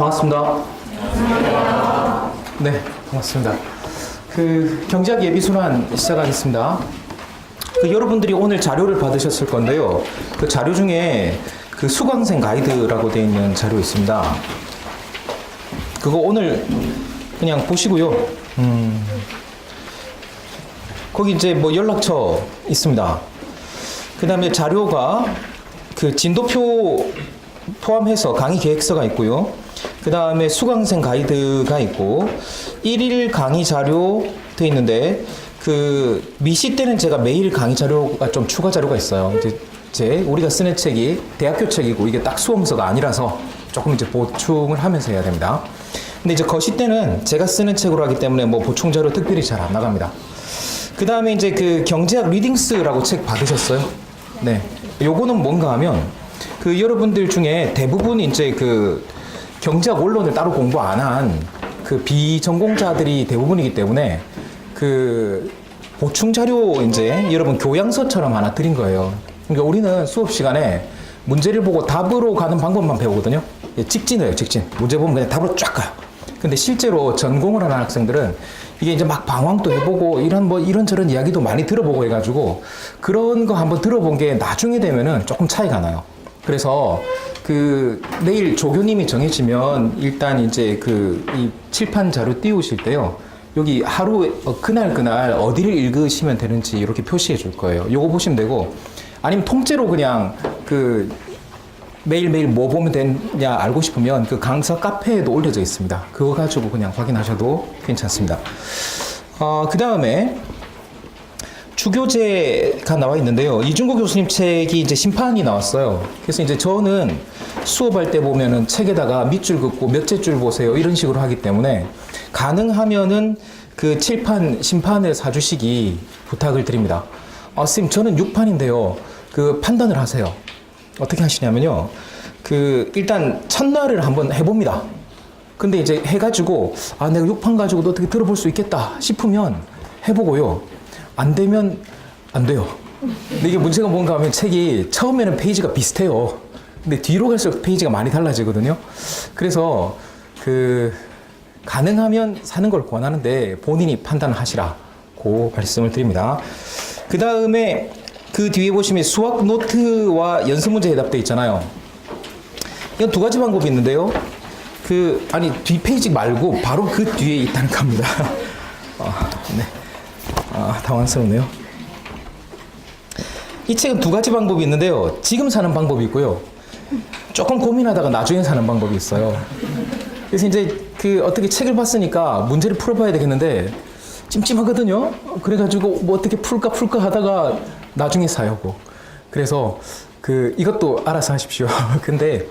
반갑습니다. 네, 반갑습니다. 경제학 예비순환 시작하겠습니다. 여러분들이 오늘 자료를 받으셨을 건데요. 그 자료 중에 수강생 가이드라고 되어 있는 자료 있습니다. 그거 오늘 그냥 보시고요. 거기 이제 뭐 연락처 있습니다. 그 다음에 자료가 진도표 포함해서 강의 계획서가 있고요. 그 다음에 수강생 가이드가 있고 1일 강의 자료 되어 있는데 미시 때는 제가 매일 강의 자료가 좀 추가 자료가 있어요. 우리가 쓰는 책이 대학교 책이고 이게 딱 수험서가 아니라서 조금 이제 보충을 하면서 해야 됩니다. 근데 이제 거시 때는 제가 쓰는 책으로 하기 때문에 뭐 보충 자료 특별히 잘 안 나갑니다. 그 다음에 이제 경제학 리딩스라고 책 받으셨어요? 네. 요거는 뭔가 하면 여러분들 중에 대부분이 이제 경제학 원론을 따로 공부 안 한 비전공자들이 대부분이기 때문에 보충 자료 이제 여러분 교양서처럼 하나 드린 거예요. 그러니까 우리는 수업 시간에 문제를 보고 답으로 가는 방법만 배우거든요. 직진을 해요, 직진. 문제 보면 그냥 답으로 쫙 가요. 근데 실제로 전공을 하는 학생들은 이게 이제 막 방황도 해보고 이런저런 이야기도 많이 들어보고 해가지고 그런 거 한번 들어본 게 나중에 되면은 조금 차이가 나요. 그래서 내일 조교님이 정해지면 일단 이제 이 칠판 자료 띄우실 때요. 여기 하루 그날 어디를 읽으시면 되는지 이렇게 표시해 줄 거예요. 요거 보시면 되고 아니면 통째로 그냥 매일매일 뭐 보면 되냐 알고 싶으면 강사 카페에도 올려져 있습니다. 그거 가지고 그냥 확인하셔도 괜찮습니다. 그 다음에 주교재가 나와 있는데요. 이중구 교수님 책이 이제 심판이 나왔어요. 그래서 이제 저는 수업할 때 보면은 책에다가 밑줄 긋고 몇째 줄 보세요. 이런 식으로 하기 때문에 가능하면은 칠판, 심판을 사주시기 부탁을 드립니다. 선생님, 저는 6판인데요. 판단을 하세요. 어떻게 하시냐면요. 일단 첫날을 한번 해봅니다. 근데 이제 해가지고, 내가 6판 가지고도 어떻게 들어볼 수 있겠다 싶으면 해보고요. 안 되면 안 돼요. 근데 이게 문제가 뭔가 하면 책이 처음에는 페이지가 비슷해요. 근데 뒤로 갈수록 페이지가 많이 달라지거든요. 그래서 가능하면 사는 걸 권하는데 본인이 판단을 하시라고 말씀을 드립니다. 그 다음에 뒤에 보시면 수학 노트와 연습 문제 해답돼 있잖아요. 이건 두 가지 방법이 있는데요. 뒤 페이지 말고 바로 그 뒤에 있다는 겁니다. 네. 당황스럽네요. 이 책은 두 가지 방법이 있는데요. 지금 사는 방법이 있고요. 조금 고민하다가 나중에 사는 방법이 있어요. 그래서 이제 어떻게 책을 봤으니까 문제를 풀어봐야 되겠는데 찜찜하거든요. 그래가지고 뭐 어떻게 풀까 하다가 나중에 사요고. 그래서 이것도 알아서 하십시오. 근데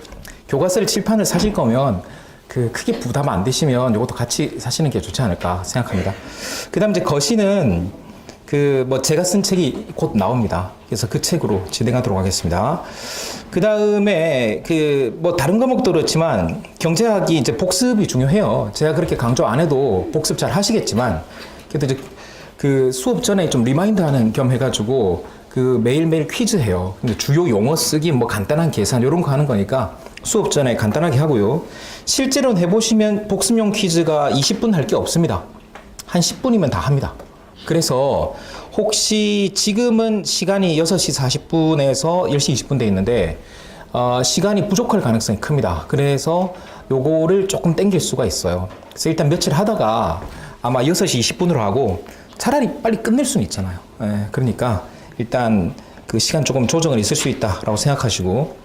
교과서를 칠판을 사실 거면 크게 부담 안 되시면 이것도 같이 사시는 게 좋지 않을까 생각합니다. 그 다음 이제 거시는 제가 쓴 책이 곧 나옵니다. 그래서 그 책으로 진행하도록 하겠습니다. 그 다음에 다른 과목도 그렇지만 경제학이 이제 복습이 중요해요. 제가 그렇게 강조 안 해도 복습 잘 하시겠지만 그래도 이제 수업 전에 좀 리마인드 하는 겸 해가지고 매일매일 퀴즈 해요. 근데 주요 용어 쓰기 간단한 계산 이런 거 하는 거니까 수업 전에 간단하게 하고요. 실제로 해보시면 복습용 퀴즈가 20분 할 게 없습니다. 한 10분이면 다 합니다. 그래서 혹시 지금은 시간이 6시 40분에서 10시 20분 돼 있는데 시간이 부족할 가능성이 큽니다. 그래서 요거를 조금 땡길 수가 있어요. 그래서 일단 며칠 하다가 아마 6시 20분으로 하고 차라리 빨리 끝낼 수는 있잖아요. 그러니까 일단 시간 조금 조정은 있을 수 있다라고 생각하시고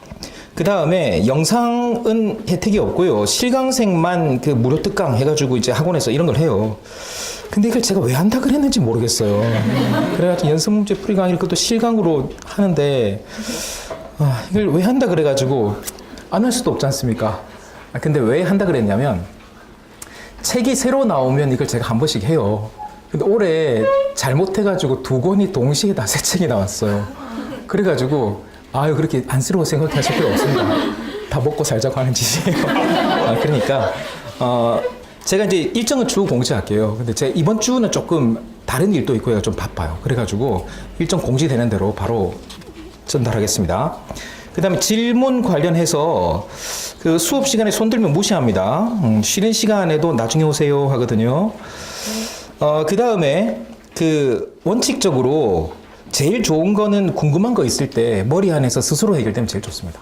그 다음에 영상은 혜택이 없고요. 실강생만 무료 특강 해가지고 이제 학원에서 이런 걸 해요. 근데 이걸 제가 왜 한다 그랬는지 모르겠어요. 그래가지고 연습 문제 풀이 강의를 그것도 실강으로 하는데 이걸 왜 한다 그래가지고 안 할 수도 없지 않습니까? 근데 왜 한다 그랬냐면 책이 새로 나오면 이걸 제가 한 번씩 해요. 근데 올해 잘못해가지고 2권이 동시에 다 새 책이 나왔어요. 그래가지고 그렇게 안쓰러워 생각하실 필요 없습니다. 다 먹고 살자고 하는 짓이에요. 그러니까 제가 이제 일정은 주 공지할게요. 근데 제가 이번 주는 조금 다른 일도 있고요. 좀 바빠요. 그래가지고 일정 공지되는 대로 바로 전달하겠습니다. 그 다음에 질문 관련해서 그 수업 시간에 손들면 무시합니다. 쉬는 시간에도 나중에 오세요 하거든요. 그 다음에 그 원칙적으로 제일 좋은 거는 궁금한 거 있을 때 머리 안에서 스스로 해결되면 제일 좋습니다.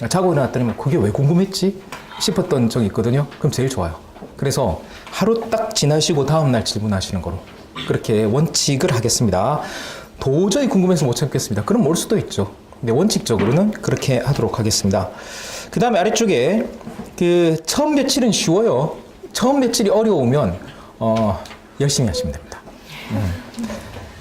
자고 일어났더니 뭐 그게 왜 궁금했지? 싶었던 적이 있거든요. 그럼 제일 좋아요. 그래서 하루 딱 지나시고 다음날 질문하시는 거로 그렇게 원칙을 하겠습니다. 도저히 궁금해서 못 참겠습니다. 그럼 올 수도 있죠. 근데 원칙적으로는 그렇게 하도록 하겠습니다. 그 다음에 아래쪽에 그 처음 며칠은 쉬워요. 처음 며칠이 어려우면 열심히 하시면 됩니다.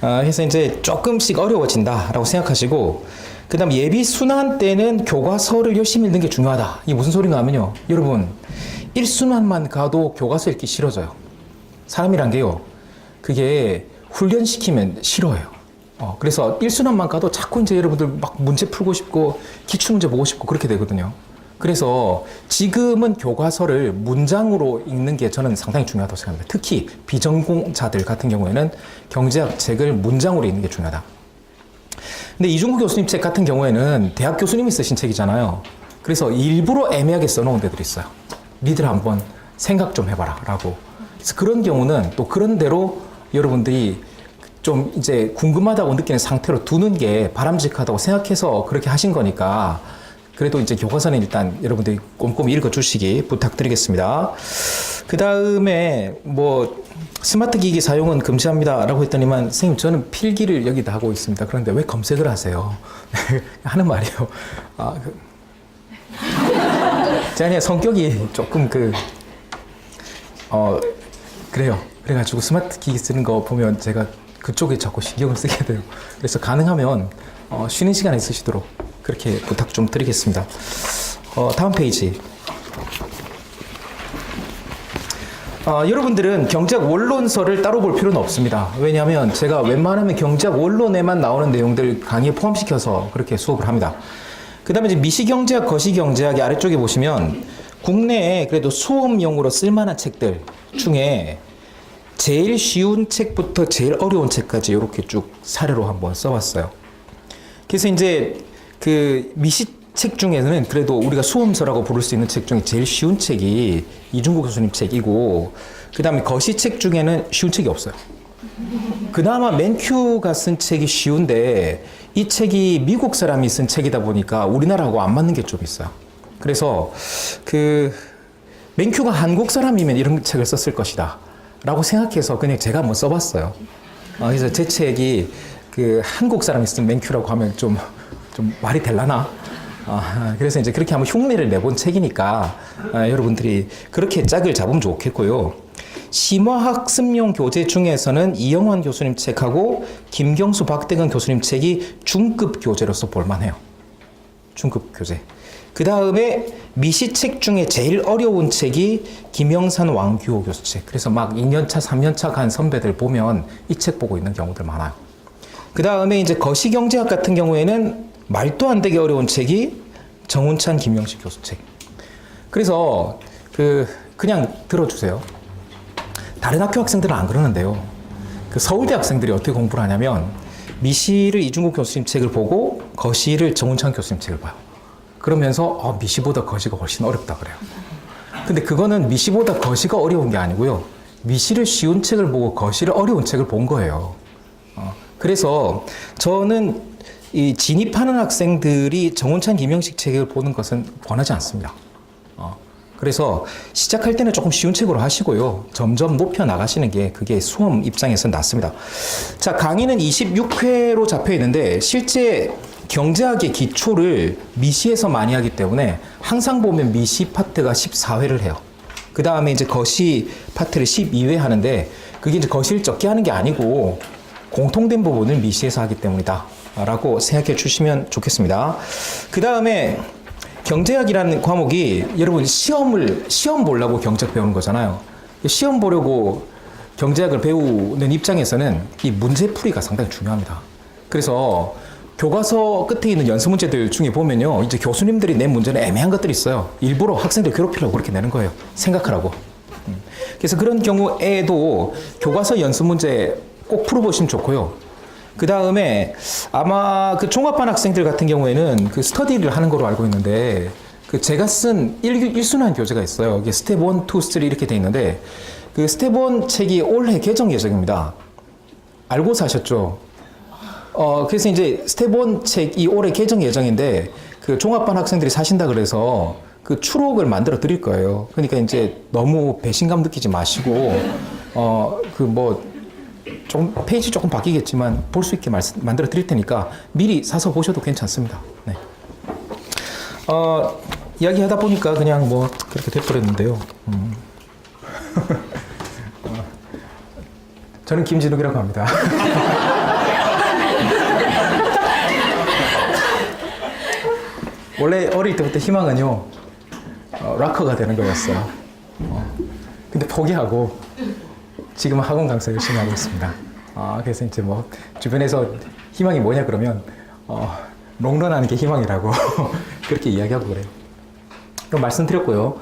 그래서 이제 조금씩 어려워진다라고 생각하시고, 그 다음 예비 순환 때는 교과서를 열심히 읽는 게 중요하다. 이게 무슨 소린가 하면요, 여러분 1순환만 가도 교과서 읽기 싫어져요. 사람이란 게요, 그게 훈련시키면 싫어해요. 그래서 1순환만 가도 자꾸 이제 여러분들 막 문제 풀고 싶고 기출문제 보고 싶고 그렇게 되거든요. 그래서 지금은 교과서를 문장으로 읽는 게 저는 상당히 중요하다고 생각합니다. 특히 비전공자들 같은 경우에는 경제학 책을 문장으로 읽는 게 중요하다. 근데 이중구 교수님 책 같은 경우에는 대학 교수님이 쓰신 책이잖아요. 그래서 일부러 애매하게 써놓은 데들이 있어요. 니들 한번 생각 좀 해봐라 라고. 그래서 그런 경우는 또 그런 대로 여러분들이 좀 이제 궁금하다고 느끼는 상태로 두는 게 바람직하다고 생각해서 그렇게 하신 거니까, 그래도 이제 교과서는 일단 여러분들이 꼼꼼히 읽어주시기 부탁드리겠습니다. 그 다음에 뭐 스마트 기기 사용은 금지합니다 라고 했더니만, 선생님 저는 필기를 여기다 하고 있습니다. 그런데 왜 검색을 하세요? 하는 말이에요. 제가 그냥 성격이 조금 그래요. 그래가지고 스마트 기기 쓰는 거 보면 제가 그쪽에 자꾸 신경을 쓰게 돼요. 그래서 가능하면 쉬는 시간에 쓰시도록 그렇게 부탁 좀 드리겠습니다. 다음 페이지. 여러분들은 경제학 원론서를 따로 볼 필요는 없습니다. 왜냐하면 제가 웬만하면 경제학 원론에만 나오는 내용들 강의에 포함시켜서 그렇게 수업을 합니다. 그 다음에 이제 미시경제학, 거시경제학의 아래쪽에 보시면 국내에 그래도 수업용으로 쓸만한 책들 중에 제일 쉬운 책부터 제일 어려운 책까지 이렇게 쭉 사례로 한번 써봤어요. 그래서 이제 그 미시 책 중에는 그래도 우리가 수험서라고 부를 수 있는 책 중에 제일 쉬운 책이 이중구 교수님 책이고, 그 다음에 거시 책 중에는 쉬운 책이 없어요. 그나마 맨큐가 쓴 책이 쉬운데 이 책이 미국 사람이 쓴 책이다 보니까 우리나라하고 안 맞는 게 좀 있어요. 그래서 그 맨큐가 한국 사람이면 이런 책을 썼을 것이다 라고 생각해서 그냥 제가 한번 써봤어요. 그래서 제 책이 그 한국 사람이 쓴 맨큐라고 하면 좀 말이 될라나? 그래서 이제 그렇게 한번 흉내를 내본 책이니까 여러분들이 그렇게 짝을 잡으면 좋겠고요. 심화학습용 교재 중에서는 이영환 교수님 책하고 김경수, 박대근 교수님 책이 중급 교재로서 볼만해요. 중급 교재. 그 다음에 미시책 중에 제일 어려운 책이 김영산, 왕규호 교수 책. 그래서 막 2년차, 3년차 간 선배들 보면 이 책 보고 있는 경우들 많아요. 그 다음에 이제 거시경제학 같은 경우에는 말도 안 되게 어려운 책이 정운찬, 김영식 교수 책. 그래서 그냥 들어주세요. 다른 학교 학생들은 안 그러는데요. 그 서울대 학생들이 어떻게 공부를 하냐면 미시를 이중국 교수님 책을 보고 거시를 정운찬 교수님 책을 봐요. 그러면서 미시보다 거시가 훨씬 어렵다 그래요. 근데 그거는 미시보다 거시가 어려운 게 아니고요. 미시를 쉬운 책을 보고 거시를 어려운 책을 본 거예요. 그래서 저는 이 진입하는 학생들이 정운찬, 김영식 책을 보는 것은 권하지 않습니다. 그래서 시작할 때는 조금 쉬운 책으로 하시고요. 점점 높여 나가시는 게 그게 수험 입장에서 낫습니다. 자, 강의는 26회로 잡혀 있는데 실제 경제학의 기초를 미시에서 많이 하기 때문에 항상 보면 미시 파트가 14회를 해요. 그 다음에 이제 거시 파트를 12회 하는데 그게 이제 거시를 적게 하는 게 아니고 공통된 부분을 미시에서 하기 때문이다 라고 생각해 주시면 좋겠습니다. 그 다음에 경제학이라는 과목이 여러분 시험 보려고 경제학 배우는 거잖아요. 시험 보려고 경제학을 배우는 입장에서는 이 문제풀이가 상당히 중요합니다. 그래서 교과서 끝에 있는 연습 문제들 중에 보면요, 이제 교수님들이 낸 문제는 애매한 것들이 있어요. 일부러 학생들 괴롭히려고 그렇게 내는 거예요. 생각하라고. 그래서 그런 경우에도 교과서 연습 문제 꼭 풀어보시면 좋고요. 그 다음에 아마 그 종합반 학생들 같은 경우에는 그 스터디를 하는 걸로 알고 있는데 그 제가 쓴 일순환 교재가 있어요. 이게 스텝 1, 2, 3 이렇게 돼 있는데 그 스텝 1 책이 올해 개정 예정입니다. 알고 사셨죠? 그래서 이제 스텝 1 책이 올해 개정 예정인데 그 종합반 학생들이 사신다 그래서 그 추록을 만들어 드릴 거예요. 그러니까 이제 너무 배신감 느끼지 마시고 그 뭐 좀 페이지 조금 바뀌겠지만 볼 수 있게 만들어 드릴 테니까 미리 사서 보셔도 괜찮습니다. 네. 이야기하다 보니까 그냥 뭐 그렇게 돼버렸는데요. 저는 김진욱이라고 합니다. 원래 어릴 때부터 희망은요, 락커가 되는 거였어요. 근데 포기하고 지금 학원 강사 열심히 하고 있습니다. 그래서 이제 뭐 주변에서 희망이 뭐냐 그러면 롱런하는 게 희망이라고 그렇게 이야기하고 그래요. 그럼 말씀드렸고요.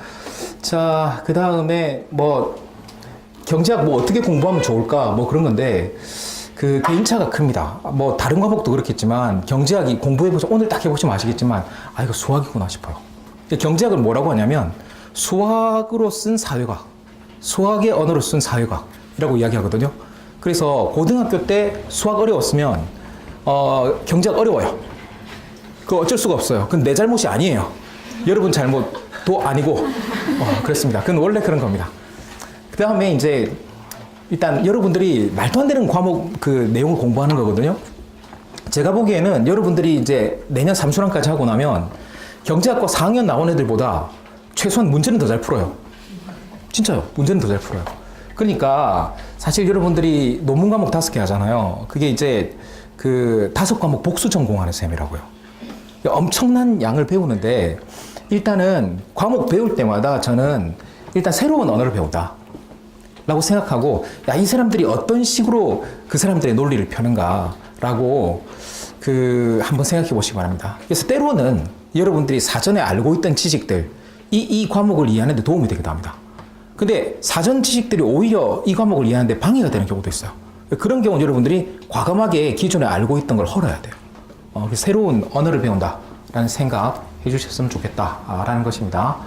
자, 그 다음에 뭐 경제학 뭐 어떻게 공부하면 좋을까 뭐 그런 건데 그 개인차가 큽니다. 뭐 다른 과목도 그렇겠지만 경제학이 공부해보시면 오늘 딱 해보시면 아시겠지만 이거 수학이구나 싶어요. 경제학을 뭐라고 하냐면 수학으로 쓴 사회학, 수학의 언어로 쓴 사회학이라고 이야기하거든요. 그래서 고등학교 때 수학 어려웠으면 경제학 어려워요. 그거 어쩔 수가 없어요. 그건 내 잘못이 아니에요. 여러분 잘못도 아니고 그렇습니다. 그건 원래 그런 겁니다. 그 다음에 이제 일단 여러분들이 말도 안 되는 과목 그 내용을 공부하는 거거든요. 제가 보기에는 여러분들이 이제 내년 삼수랑까지 하고 나면 경제학과 4학년 나온 애들보다 최소한 문제는 더 잘 풀어요. 진짜요. 문제는 더 잘 풀어요. 그러니까 사실 여러분들이 논문 과목 5개 하잖아요. 그게 이제 그 5과목 복수 전공하는 셈이라고요. 엄청난 양을 배우는데 일단은 과목 배울 때마다 저는 일단 새로운 언어를 배우다 라고 생각하고 이 사람들이 어떤 식으로 그 사람들의 논리를 펴는가 라고 한번 생각해 보시기 바랍니다. 그래서 때로는 여러분들이 사전에 알고 있던 지식들 이 과목을 이해하는 데 도움이 되기도 합니다. 근데 사전 지식들이 오히려 이 과목을 이해하는 데 방해가 되는 경우도 있어요. 그런 경우는 여러분들이 과감하게 기존에 알고 있던 걸 헐어야 돼요. 새로운 언어를 배운다라는 생각 해주셨으면 좋겠다라는 것입니다.